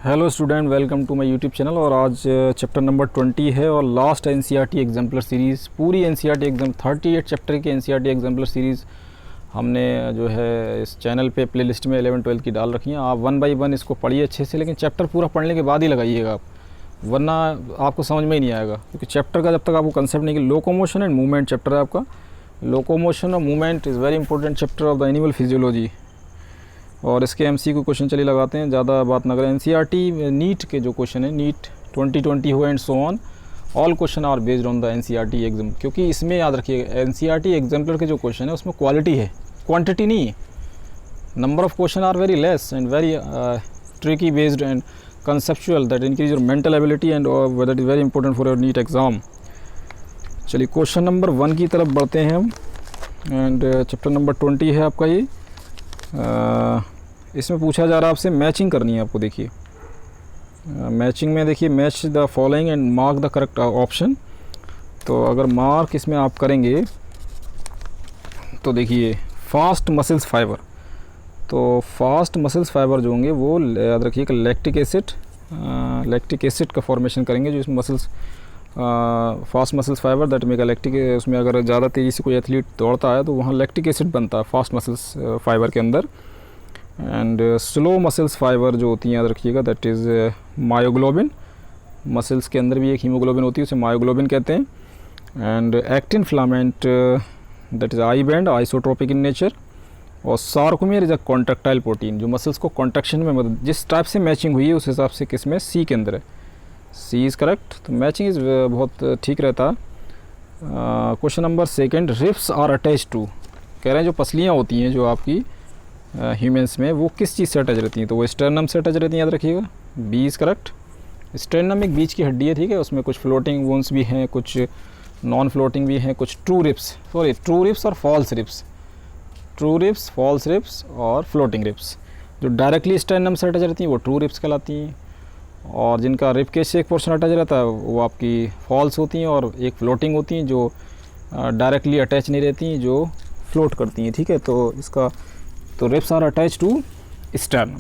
Hello student, welcome to my YouTube channel. और आज chapter number 20 है और लास्ट एनसीईआरटी एग्जाम्पलर सीरीज़, पूरी एनसीईआरटी एग्जाम 38 चैप्टर की एनसीईआरटी एग्जाम्पलर सीरीज़ हमने जो है इस चैनल पे प्लेलिस्ट में 11-12 की डाल रखी हैं। आप 1 बाय 1 इसको पढ़िए अच्छे से, लेकिन चैप्टर पूरा पढ़ने के बाद ही लगाइएगा आप, वरना आपको समझ में ही नहीं आएगा। क्योंकि चैप्टर का जब तक आपको कंसेप्ट नहीं कि लोकोमोशन एंड मूवमेंट चैप्टर है आपका। लोकोमोशन और movement is very important chapter of the animal physiology. और इसके एमसीक्यू क्वेश्चन चलिए लगाते हैं, ज़्यादा बात ना करें। एनसीईआरटी नीट के जो क्वेश्चन है, नीट 2020 हो and so on, all question are based on the NCERT exam. क्योंकि इसमें याद रखिएगा, एनसीईआरटी एग्जाम्पलर के जो क्वेश्चन है उसमें क्वालिटी है, क्वांटिटी नहीं है। Number of question are very less and very tricky based and conceptual that increase your mental ability and that is very important for your NEET exam. चलिए question number 1 की तरफ बढ़ते हैं हम। एंड चैप्टर नंबर 20 है आपका ये। इसमें पूछा जा रहा है आपसे मैचिंग करनी है आपको। देखिए मैचिंग में देखिए, match the following and mark the correct option. तो अगर मार्क इसमें आप करेंगे तो देखिए फास्ट मसल्स फाइबर, तो फास्ट मसल्स फाइबर जो होंगे वो याद रखिएगा लैक्टिक एसिड का फॉर्मेशन करेंगे, जो इसमें muscles fast muscles fibre that make lactic. उसमें अगर ज़्यादा तेज़ी से कोई एथलीट दौड़ता है तो वहाँ लैक्टिक एसिड बनता है फास्ट मसल्स फाइबर के अंदर। एंड स्लो मसल्स फाइबर जो होती हैं याद रखिएगा दैट इज़ मायोग्लोबिन। मसल्स के अंदर भी एक हीमोग्लोबिन होती है, उसे मायोग्लोबिन कहते हैं। And actin filament that is I band, isotropic in nature. और sarcomere is a contractile protein, जो मसल्स को कॉन्ट्रैक्शन में मदद, जिस टाइप से मैचिंग हुई है उस हिसाब से किस में, सी के अंदर है। C is correct. तो मैचिंग इज़ बहुत ठीक रहता है। Question number 2, ribs are attach to, कह रहे हैं जो पसलियाँ होती हैं जो आपकी ह्यूमंस में, वो किस चीज़ से अटैच रहती हैं, तो वो स्टर्नम से अटैच रहती हैं, याद रखिएगा। B is correct. स्टर्नम एक बीच की हड्डी है, ठीक है, उसमें कुछ फ्लोटिंग बोन्स भी हैं, कुछ नॉन फ्लोटिंग भी हैं, कुछ ट्रू रिब्स और false ribs, true ribs, false ribs और फ्लोटिंग रिब्स। जो डायरेक्टली स्टर्नम से अटैच रहती हैं वो ट्रू रिब्स कहलाती हैं, और जिनका रिब केज से एक पोर्शन अटैच रहता है वो आपकी फॉल्स होती हैं, और एक फ्लोटिंग होती हैं जो डायरेक्टली अटैच नहीं रहती हैं, जो फ्लोट करती हैं, ठीक है। तो इसका तो ribs are attach to sternum.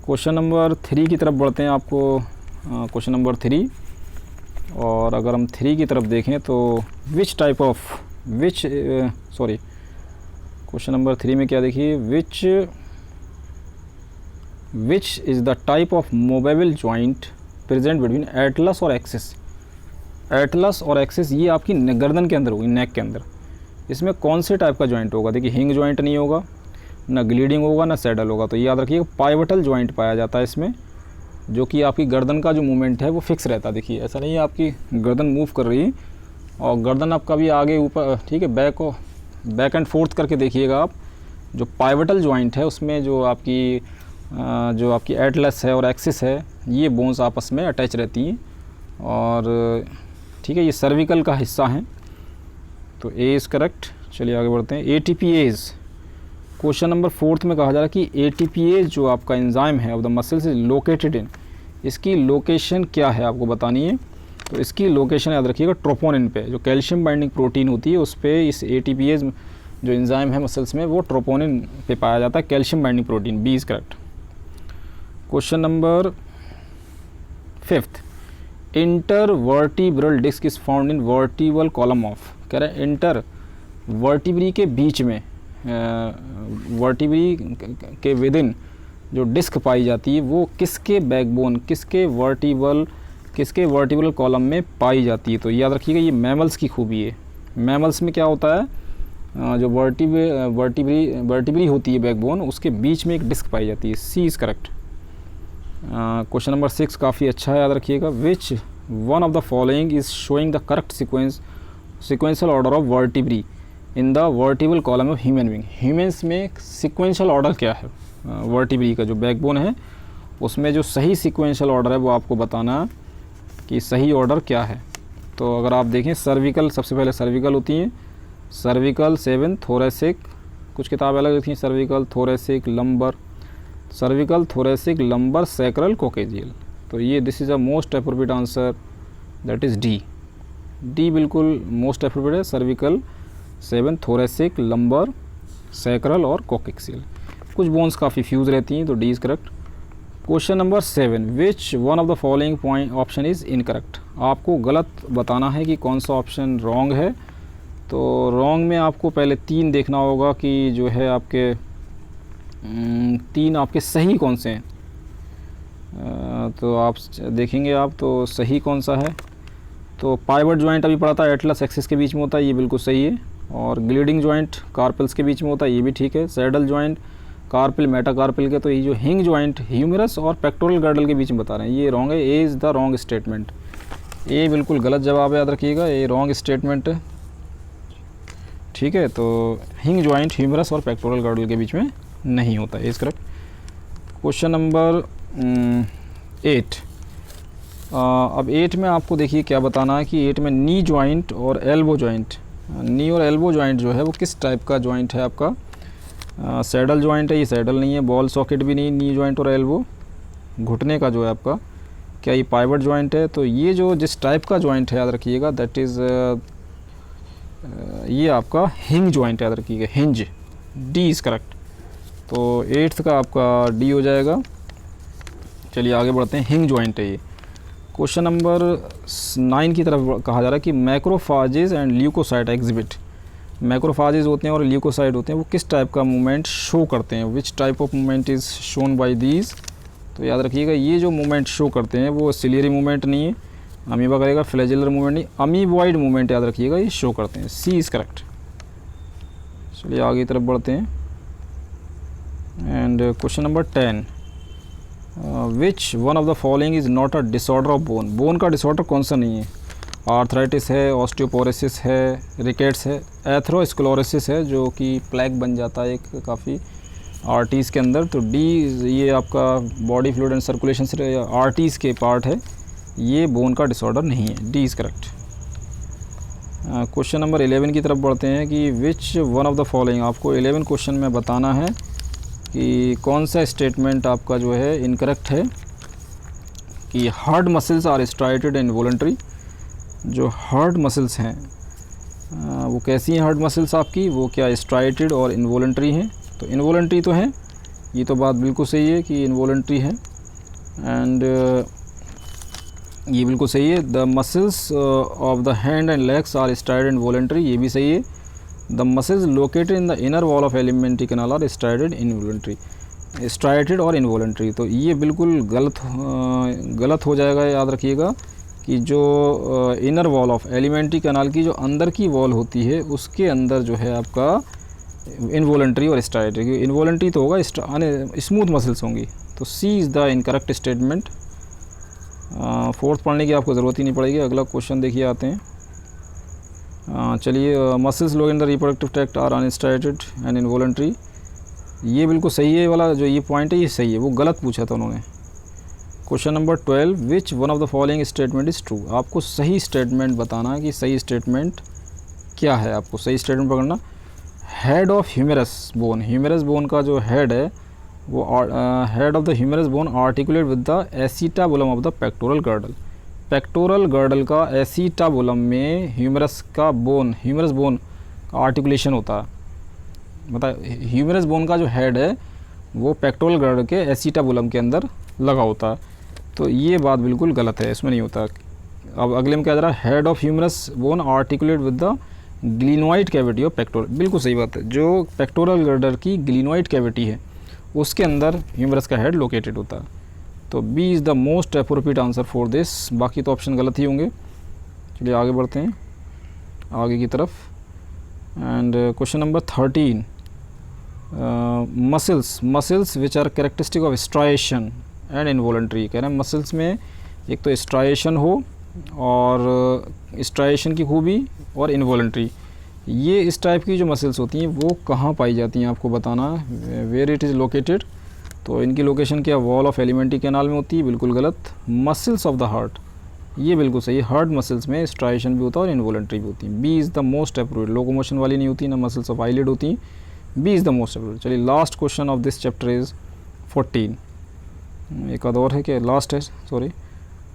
Question number 3 की तरफ बढ़ते हैं आपको। क्वेश्चन नंबर 3, और अगर हम 3 की तरफ देखें तो क्वेश्चन नंबर 3 में क्या देखिए, which is the type of movable joint present between atlas और एक्सिस। एटलस और एक्सिस ये आपकी गर्दन के अंदर होगी, नेक के अंदर। इसमें कौन से टाइप का जॉइंट होगा, देखिए हिंग जॉइंट नहीं होगा, ना ग्लीडिंग होगा, ना सैडल होगा। तो याद रखिए पाइवटल जॉइंट पाया जाता है इसमें, जो कि आपकी गर्दन का जो मूवमेंट है वो फिक्स रहता है। देखिए ऐसा नहीं है आपकी गर्दन मूव कर रही है और गर्दन आपका भी आगे ऊपर, ठीक है, बैक एंड फोर्थ करके देखिएगा आप। जो पाइवटल जॉइंट है उसमें जो आपकी एटलस है और एक्सिस है, ये बोन्स आपस में अटैच रहती हैं, और ठीक है, ये सर्विकल का हिस्सा हैं। तो ए इज़ करेक्ट। चलिए आगे बढ़ते हैं। एटीपीएज, क्वेश्चन नंबर 4 में कहा जा रहा है कि एटीपीएज जो आपका एंजाइम है of the muscles is located in, इसकी लोकेशन क्या है आपको बतानी है। तो इसकी लोकेशन याद रखिएगा ट्रोपोनिन पे, जो कैल्शियम बाइंडिंग प्रोटीन होती है उस पे इस एटीपीएज जो एंजाइम है मसल्स में वो ट्रोपोनिन पे पाया जाता है, calcium binding protein. B is correct. Question number 5, intervertebral disc is found in vertebral column of, कह रहे हैं इंटर वर्टिब्री के बीच में, वर्टिब्री के विदिन जो डिस्क पाई जाती है वो किसके बैकबोन, किसके वर्टिबल कॉलम में पाई जाती है। तो याद रखिएगा ये मैमल्स की खूबी है। मैमल्स में क्या होता है, जो वर्टिब्री होती है बैकबोन, उसके बीच में एक डिस्क पाई जाती है। C is correct. Question number 6 काफ़ी अच्छा है, याद रखिएगा। विच one of the following is showing the correct sequential order of vertebrae in the vertebral column of human being. Humans में सिक्वेंशियल ऑर्डर क्या है, वर्टिब्री का जो बैकबोन है उसमें जो सही सिक्वेंशियल ऑर्डर है वो आपको बताना है कि सही ऑर्डर क्या है। तो अगर आप देखें सर्विकल, सबसे पहले सर्विकल होती हैं, सर्विकल 7, थोरेसिक, कुछ किताब अलग होती हैं, cervical, thoracic, lumbar, cervical, thoracic, lumbar, sacral, coccygeal. तो ये this is a most appropriate answer, that is D. D बिल्कुल मोस्ट अप्रोप्रिएट है, सर्विकल 7, थोरेसिक, लंबर, सैक्रल और कोकेक्सियल। कुछ बोन्स काफ़ी फ्यूज़ रहती हैं, तो D is correct. Question number 7, which one of the following point option is incorrect. आपको गलत बताना है कि कौन सा ऑप्शन रॉन्ग है। तो रॉन्ग में आपको पहले 3 देखना होगा कि जो है आपके 3 आपके सही कौन से हैं। तो आप देखेंगे आप तो सही कौन सा है। तो पाइवट जॉइंट अभी पढ़ा था, एटलस एक्सिस के बीच में होता है, ये बिल्कुल सही है। और ग्लीडिंग जॉइंट कार्पल्स के बीच में होता है, ये भी ठीक है। सैडल जॉइंट कार्पिल मेटाकार्पिल के, तो ये जो हिंग जॉइंट ह्यूमरस और पेक्टोरल गर्डल के बीच में बता रहे हैं, ये रॉन्ग है। A is the wrong statement. A बिल्कुल गलत जवाब है, याद रखिएगा, ये रॉन्ग स्टेटमेंट है। ठीक है, तो हिंग जॉइंट ह्यूमरस और पेक्टोरल गर्डल के बीच में नहीं होता है, इज़ करेक्ट। Question number 8। अब 8 में आपको देखिए क्या बताना है कि 8 में नी जॉइंट और एल्बो जॉइंट, नी और एल्बो जॉइंट जो है वो किस टाइप का जॉइंट है आपका। सैडल जॉइंट है, ये सैडल नहीं है। बॉल सॉकेट भी नहीं, नी जॉइंट और एल्बो। घुटने का जो है आपका, क्या ये पाइवट जॉइंट है। तो ये जो जिस टाइप का जॉइंट है याद रखिएगा, दैट इज़ ये आपका हिंग जॉइंट, याद रखिएगा, हिंज। D is correct. तो 8th का आपका डी हो जाएगा। चलिए आगे बढ़ते हैं, हिंग जॉइंट है ये। क्वेश्चन नंबर 9 की तरफ कहा जा रहा है कि macrophages and leucocyte exhibit. Macrophages होते हैं और ल्यूकोसाइट होते हैं, वो किस टाइप का मूवमेंट शो करते हैं। Which type of movement is shown by these. तो याद रखिएगा, ये जो मूवमेंट शो करते हैं वो सिलियरी मूवमेंट नहीं है, अमीबा करेगा, फ्लैजेलर मूवमेंट नहीं, अमीबॉइड मूवमेंट याद रखिएगा, ये शो करते हैं। सी इज़ करेक्ट। चलिए आगे की तरफ बढ़ते हैं। And question number 10, which one of the following is not a disorder of bone. Bone का डिसऑर्डर कौन सा नहीं है। आर्थराइटिस है, ऑस्टियोपोरोसिस है, रिकेट्स है, एथरोस्क्लेरोसिस है जो कि प्लेग बन जाता है एक काफ़ी आर्टीज़ के अंदर। तो डी ये आपका बॉडी फ्लूइड एंड सर्कुलेशन से आर्टीज़ के पार्ट है, ये बोन का डिसऑर्डर नहीं है। D is correct. Question number 11 की तरफ बढ़ते हैं कि विच वन ऑफ द फॉलोइंग, आपको 11 क्वेश्चन में बताना है कि कौन सा स्टेटमेंट आपका जो है इनकरेक्ट है कि heart muscles are striated and voluntary. जो हार्ड मसल्स हैं वो कैसी हैं हार्ड मसल्स आपकी, वो क्या स्ट्राइटेड और इनवॉलंटरी हैं। तो इनवॉलंटरी तो हैं, ये तो बात बिल्कुल सही है कि इनवॉलंटरी है। एंड ये बिल्कुल सही है। The muscles of the hand and legs are striated and voluntary, ये भी सही है। The muscles located in the inner wall of alimentary canal are striated involuntary, striated और इनवॉलंटरी। तो ये बिल्कुल गलत हो जाएगा, याद रखिएगा कि जो inner wall of alimentary canal की जो अंदर की वॉल होती है उसके अंदर जो है आपका इनवॉलंटरी और स्ट्राइटेड। इनवॉलंटरी तो होगा, स्मूथ मसल्स होंगी। तो C is the incorrect statement. 4th पढ़ने की आपको ज़रूरत ही नहीं पड़ेगी। अगला क्वेश्चन देखिए आते हैं। चलिए, मसल्स लोग in the reproductive tract are unstriated and involuntary, ये बिल्कुल सही है वाला जो ये पॉइंट है, ये सही है, वो गलत पूछा था उन्होंने। Question number 12, which one of the following statement is true. आपको सही स्टेटमेंट बताना है कि सही स्टेटमेंट क्या है। आपको सही स्टेटमेंट पकड़ना। Head of humerus bone, humerus bone का जो हेड है वो head of the humerus bone articulate with the acetabulum of the pectoral girdle. Pectoral girdle का एसिटाबुलम में ह्यूमरस बोन का आर्टिकुलेशन होता है। मतलब ह्यूमरस बोन का जो हेड है वो पेक्टोरल गर्डल के एसिटाबुलम के अंदर लगा होता है। तो ये बात बिल्कुल गलत है, इसमें नहीं होता। अब अगले में क्या जा रहा है, head of humerus bone articulate with the glenoid cavity of pectoral, बिल्कुल सही बात है। जो पेक्टोरल गर्डल की ग्लिनोइड कैविटी है उसके अंदर ह्यूमरस का हेड लोकेटेड होता है। तो B is the most appropriate answer for this, बाकी तो ऑप्शन गलत ही होंगे। चलिए आगे बढ़ते हैं आगे की तरफ। And question number 13, muscles which are characteristic of striation and involuntary. कह रहे हैं मसल्स में एक तो स्ट्राइएशन हो और स्ट्राइएशन की खूबी और इनवॉलंटरी, ये इस टाइप की जो मसल्स होती हैं वो कहाँ पाई जाती हैं आपको बताना है। वेयर इट इज़ लोकेटेड, तो इनकी लोकेशन क्या वॉल ऑफ एलिमेंट्री कैनाल में होती है, बिल्कुल गलत। मसल्स ऑफ द हार्ट, ये बिल्कुल सही है। हार्ट मसल्स में स्ट्राइएशन भी होता है और इनवॉलंटरी भी होती है। B is the most appropriate, locomotion वाली नहीं होती ना, मसल्स ऑफ आईलिड होती हैं। B is the most appropriate. चलिए last question of this chapter is 14। एक आध और है कि लास्ट है, sorry.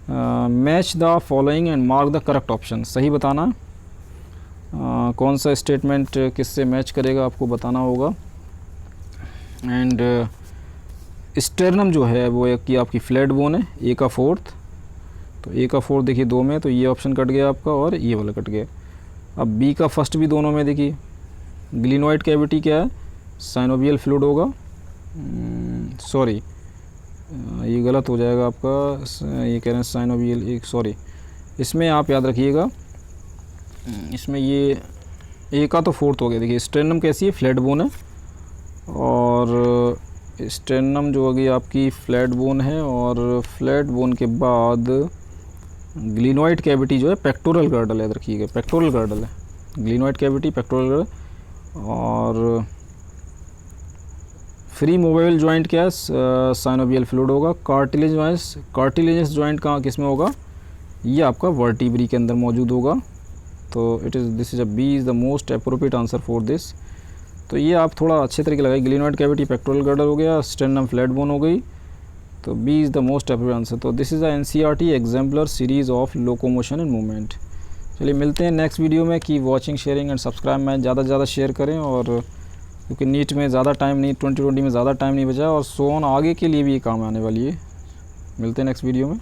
Match the following and mark the correct option, सही बताना। कौन सा स्टेटमेंट किससे मैच करेगा आपको बताना होगा। एंड स्टेरनम जो है वो एक की आपकी फ्लैट बोन है, ए का फोर्थ। तो ए का फोर्थ देखिए 2 में, तो ये ऑप्शन कट गया आपका और ये वाला कट गया। अब बी का फर्स्ट भी दोनों में देखिए, ग्लिनोइड कैविटी क्या है, साइनोवियल फ्लूइड होगा, सॉरी ये गलत हो जाएगा आपका, ये कह रहे हैं साइनोवियल, एक सॉरी, इसमें आप याद रखिएगा, इसमें ये ए का तो फोर्थ हो गया। देखिए स्टेरनम कैसी है, फ्लैट बोन है, और स्टेरनम जो होगी आपकी फ्लैट बोन है, और फ्लैट बोन के बाद ग्लिनोइड कैविटी जो है पेक्टोरल गर्डल, याद रखिएगा पेक्टोरल गर्डल है, ग्लिनोइड कैविटी पेक्टोरल गर्डल। और फ्री मोबाइल जॉइंट क्या है, साइनोवियल फ्लूइड होगा। कार्टिलेजस जॉइंट कहाँ किस में होगा, ये आपका वर्टिब्री के अंदर मौजूद होगा। तो this is B is the most appropriate answer for this. तो ये आप थोड़ा अच्छे तरीके लगाइए, ग्लिनोइड कैविटी पेक्टोरल गर्डल हो गया, स्टेरनम फ्लैट बोन हो गई, तो B is the most appropriate answer. तो this is the NCERT exemplar series of locomotion and movement. चलिए मिलते हैं नेक्स्ट वीडियो में। की वॉचिंग, शेयरिंग एंड सब्सक्राइब में ज़्यादा से ज़्यादा शेयर करें, और क्योंकि नीट में ज़्यादा टाइम नहीं, 2020 में ज़्यादा टाइम नहीं बचा, और सो ऑन आगे के लिए भी ये काम आने वाली है। मिलते हैं नेक्स्ट वीडियो में।